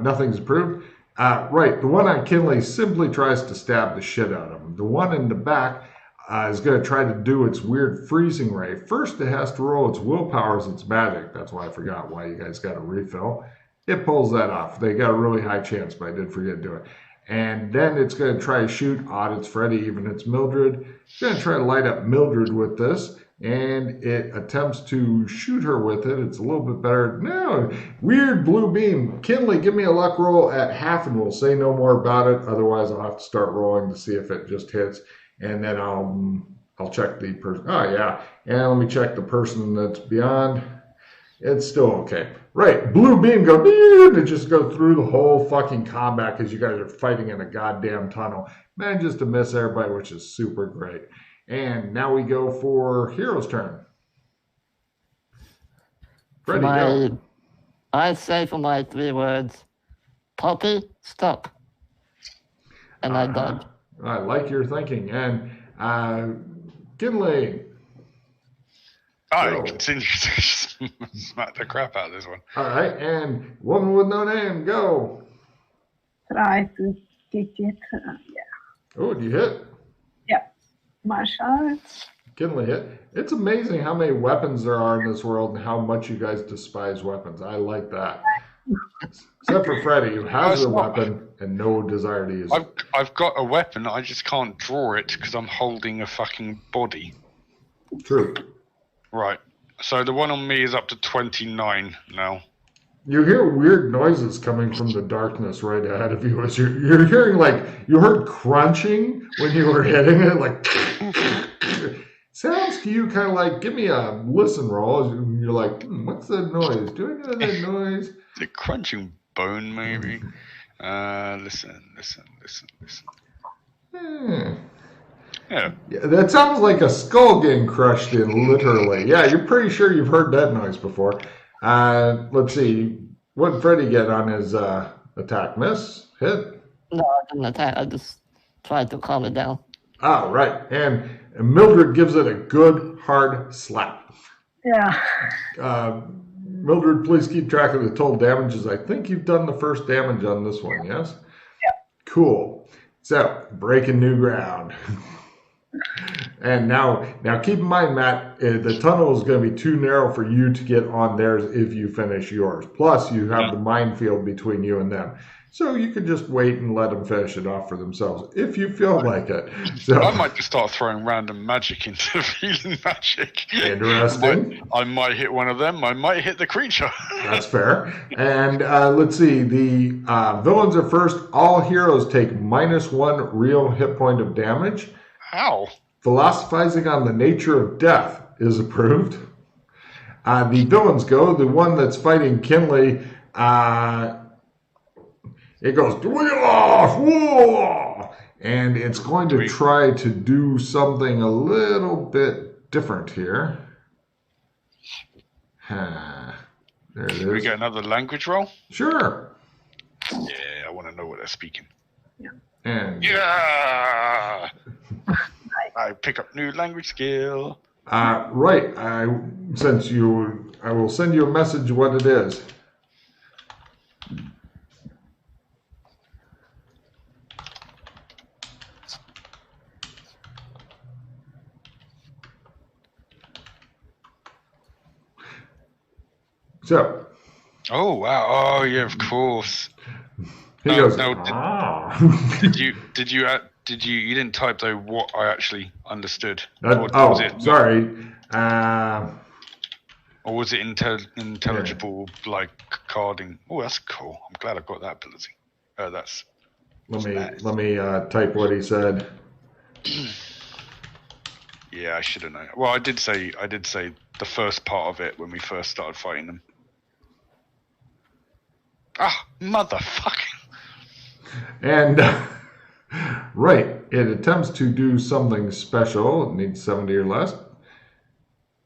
Nothing's approved. Right, the one on Kinley simply tries to stab the shit out of him. The one in the back is going to try to do its weird freezing ray. First, it has to roll its willpower as its magic. That's why I forgot why you guys got a refill. It pulls that off. They got a really high chance, but I did forget to do it. And then it's going to try to shoot. Odd, it's Freddy, even it's Mildred. It's going to try to light up Mildred with this. And it attempts to shoot her with it. It's a little bit better. No, weird blue beam. Kinley, give me a luck roll at half and we'll say no more about it. Otherwise, I'll have to start rolling to see if it just hits. And then I'll check the person. Oh, yeah. And let me check the person that's beyond. It's still okay. Right. Blue beam go and just go through the whole fucking combat because you guys are fighting in a goddamn tunnel. Manages to miss everybody, which is super great. And now we go for Hero's turn. Freddy, go. I say for my 3 words, Poppy, stop. And I dodge. I like your thinking. And Kinley. I continue to smack the crap out of this one. All right. And Woman with No Name, go. Try to kick it. Yeah. Oh, did you hit? Yeah. My shot. Kinley hit. It's amazing how many weapons there are in this world and how much you guys despise weapons. I like that. Except for Freddy, who has a weapon and no desire to use it. I've got a weapon, I just can't draw it because I'm holding a fucking body. True. Right. So the one on me is up to 29 now. You hear weird noises coming from the darkness right ahead of you. As you're hearing, like, you heard crunching when you were hitting it, like... Sounds to you kind of like, give me a listen roll. And you're like, what's that noise? Do I know that noise? Is it crunching bone, maybe? Listen. Yeah. That sounds like a skull getting crushed in, literally. Yeah, you're pretty sure you've heard that noise before. Let's see. What did Freddy get on his attack? Miss? Hit? No, I didn't attack. I just tried to calm it down. Oh, right. And Mildred gives it a good, hard slap. Yeah. Mildred, please keep track of the total damages. I think you've done the first damage on this one, yes? Yep. Cool. So, breaking new ground. And now keep in mind, Matt, the tunnel is going to be too narrow for you to get on theirs if you finish yours. Plus, you have the minefield between you and them. So you could just wait and let them finish it off for themselves if you feel like it. So I might just start throwing random magic into healing magic. Interesting. I might hit one of them. I might hit the creature. That's fair. And let's see. The villains are first. All heroes take -1 real hit point of damage. How? Philosophizing on the nature of death is approved. The villains go. The one that's fighting Kinley, it goes, and it's going to try to do something a little bit different here. There it is. Can we get another language roll? Sure. Yeah, I want to know what they're speaking. Yeah. And yeah! I pick up new language skill. Right. I will send you a message what it is. So. Oh wow! Oh yeah, of course. He goes. Did you you didn't type though what I actually understood? Sorry. Or was it intelligible like carding? Oh, that's cool. I'm glad I got that ability. That's. Let me type what he said. Yeah, I should have known. Well, I did say the first part of it when we first started fighting them. Ah, motherfucker. And right, it attempts to do something special. It needs 70 or less.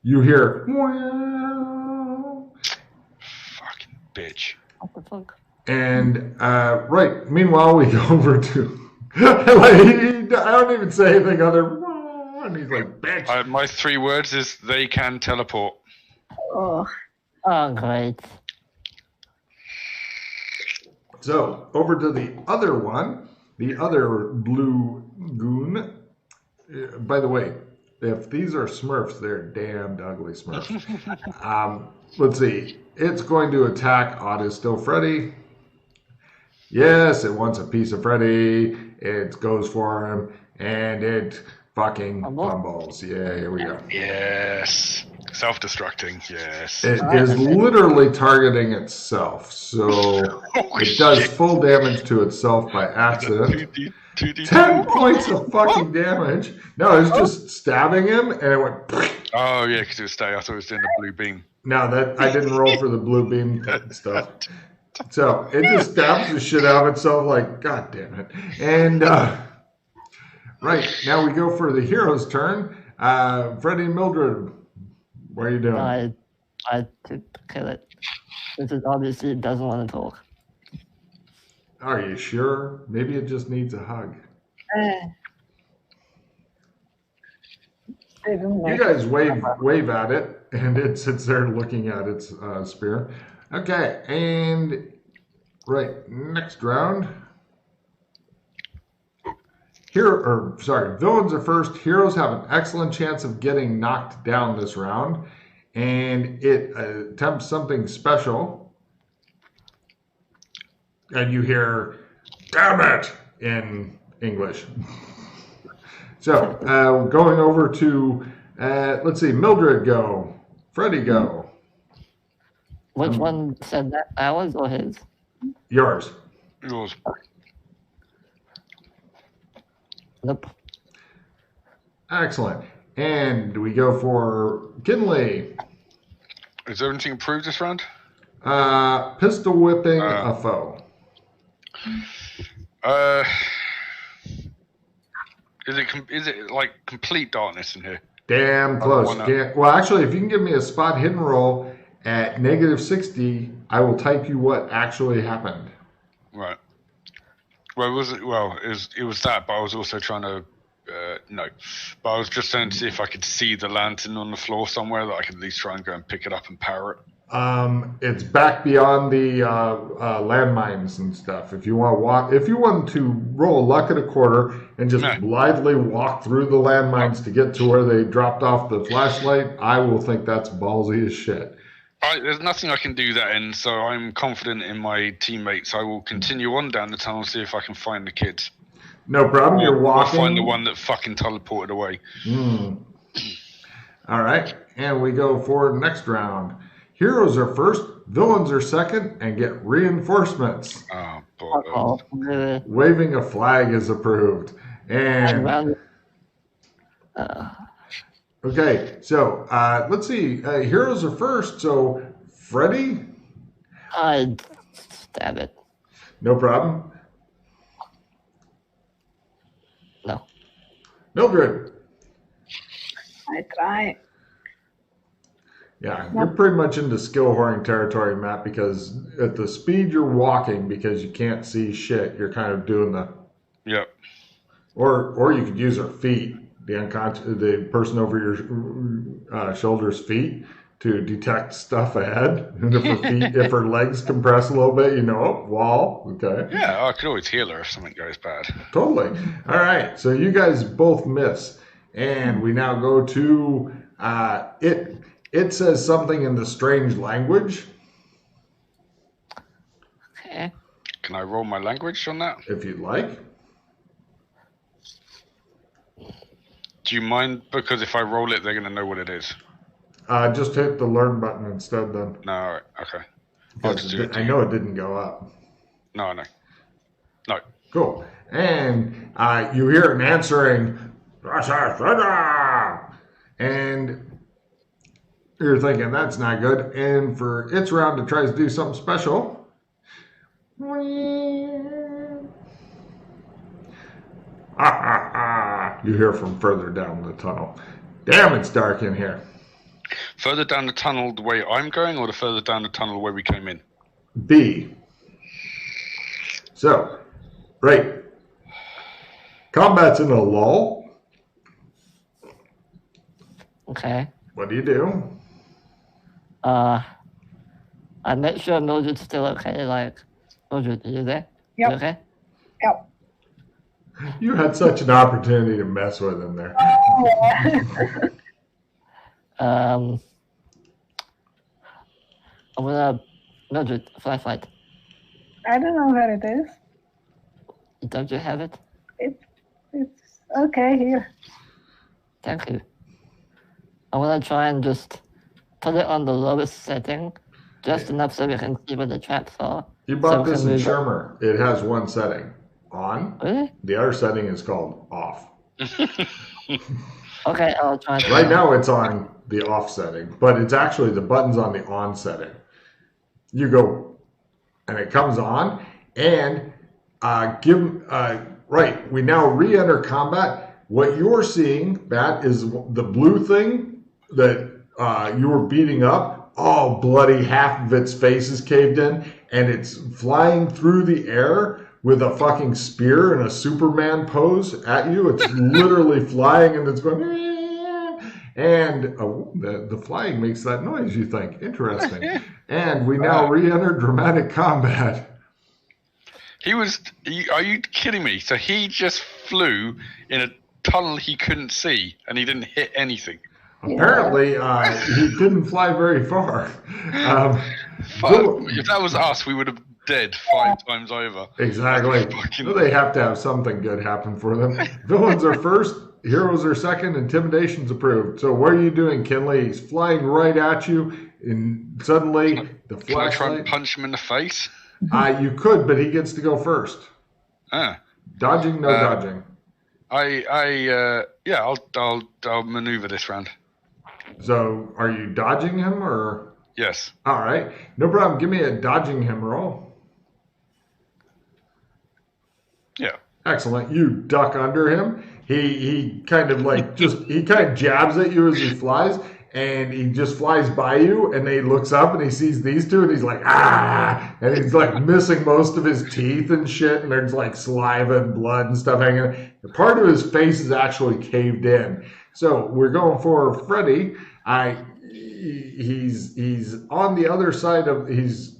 You hear, wow. Fucking bitch. What the fuck? And right, meanwhile we go over to I don't even say anything other, and he's like, bitch. My 3 words is they can teleport. Oh, Great. So, over to the other one, the other blue goon. By the way, if these are Smurfs, they're damned ugly Smurfs. Let's see. It's going to attack Odd is Still Freddy. Yes, it wants a piece of Freddy. It goes for him, and it fucking fumbles. Yeah, here we go. Yes. Self-destructing, yes. It is literally targeting itself, so it does full damage to itself by accident. 10 points of fucking damage. No, it's just stabbing him, and it went. Oh yeah, because it was stabbing. I thought it was doing the blue beam. No, that I didn't roll for the blue beam stuff. So it just stabs the shit out of itself, like, God damn it. And right now we go for the hero's turn. Freddy and Mildred. What are you doing? I to kill it. This is obviously it doesn't want to talk. Are you sure? Maybe it just needs a hug. You guys wave at it, and it sits there looking at its spear. Okay, and right, next round. Villains are first. Heroes have an excellent chance of getting knocked down this round, and it attempts something special. And you hear, damn it, in English. So, going over to, let's see, Mildred go. Freddy go. Which one said that? Ours or his? Yours. Yours. Nope. Excellent. And we go for Kinley. Is there anything improved this round? Pistol whipping a foe. Is it like complete darkness in here? Damn close. Well, actually, if you can give me a spot hidden roll at -60, I will type you what actually happened. Right. Well, it was that, but I was also trying to no. But I was just trying to see if I could see the lantern on the floor somewhere that I could at least try and go and pick it up and power it. It's back beyond the landmines and stuff. If you want to roll luck at a quarter and just blithely walk through the landmines to get to where they dropped off the flashlight, I will think that's ballsy as shit. There's nothing I can do that in, so I'm confident in my teammates. I will continue on down the tunnel and see if I can find the kids. No problem. You're walking. Or find the one that fucking teleported away. All right, and we go for next round. Heroes are first, villains are second, and get reinforcements. Oh, boy. Waving a flag is approved. And okay, so let's see. Heroes are first, so Freddy? I'd stab it. No problem. No. Mildred? I try. Yeah, you're pretty much into skill whoring territory, Matt, because at the speed you're walking, because you can't see shit, you're kind of doing the... Yep. Or you could use her feet. the person over your shoulder's feet to detect stuff ahead. And if her legs compress a little bit, wall. Okay. Yeah, I could always heal her if something goes bad. Totally. All right. So you guys both miss, and we now go to it. It says something in the strange language. Okay. Can I roll my language on that? If you'd like. Do you mind? Because if I roll it, they're going to know what it is. Just hit the learn button instead then. No, okay. I'll just do it. I know it didn't go up. No. No. Cool. And you hear an answering, and you're thinking that's not good. And for its round, it tries to do something special. You hear from further down the tunnel. Damn, it's dark in here. Further down the tunnel the way I'm going, or the further down the tunnel the way we came in? B. So, right. Combat's in a lull. Okay. What do you do? I make sure Mildred's still okay. Like, Mildred, are you there? Yep. You okay? Yep. You had such an opportunity to mess with him there. I'm gonna Mildred, flashlight. I don't know where it is. Don't you have it? It's okay here. Thank you. I'm gonna try and just put it on the lowest setting, just enough so we can see where the traps are. You bought this in Shermer. It has one setting. On. Really? The other setting is called off. Okay, I'll try. Right now it's on the off setting, but it's actually the button's on the on setting. You go, and it comes on, and right. We now re-enter combat. What you're seeing, Matt, is the blue thing that you were beating up. Oh, bloody! Half of its face is caved in, and it's flying through the air with a fucking spear and a Superman pose at you. It's literally flying, and it's going, and the flying makes that noise, you think. Interesting. And we now re-enter dramatic combat. Are you kidding me? So he just flew in a tunnel he couldn't see, and he didn't hit anything. Apparently, he didn't fly very far. If that was us, we would have dead 5 times over. Exactly. They have to have something good happen for them. Villains are first, heroes are second, intimidation's approved. So what are you doing, Kinley? He's flying right at you, and suddenly the flashlight... Can I try and punch him in the face? You could, but he gets to go first. Dodging, no dodging. I'll maneuver this round. So are you dodging him, or... Yes. All right. No problem. Give me a dodging him roll. Yeah. Excellent. You duck under him. He kind of like he kind of jabs at you as he flies, and he just flies by you, and then he looks up and he sees these two, and he's like, and he's like missing most of his teeth and shit, and there's like saliva and blood and stuff hanging. Part of his face is actually caved in. So we're going for Freddy. He's on the other side of, he's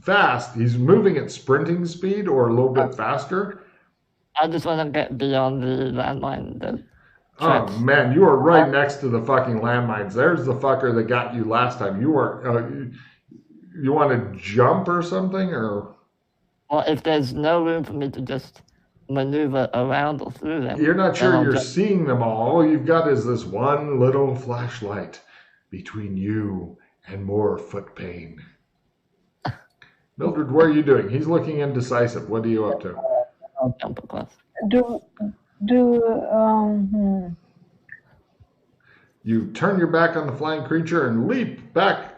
fast. He's moving at sprinting speed or a little bit faster. I just want to get beyond the landmine. Oh man, you are right next to the fucking landmines. There's the fucker that got you last time. You are, you want to jump or something, or? Well, if there's no room for me to just maneuver around or through them. You're not sure you're seeing them all. All you've got is this one little flashlight between you and more foot pain. Mildred, what are you doing? He's looking indecisive. What are you up to? I'll jump across. You turn your back on the flying creature and leap back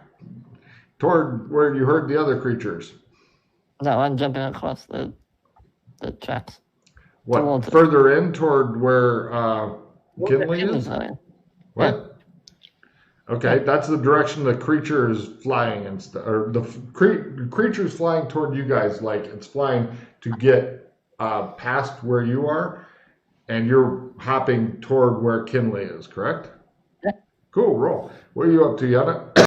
toward where you heard the other creatures. No, I'm jumping across the tracks. What, further in toward where Kinley is? What? Yeah. Okay, that's the direction the creature is flying, or the creature is flying toward you guys, like it's flying to get past where you are. And you're hopping toward where Kinley is, correct? Yeah. Cool, roll. What are you up to, Yana?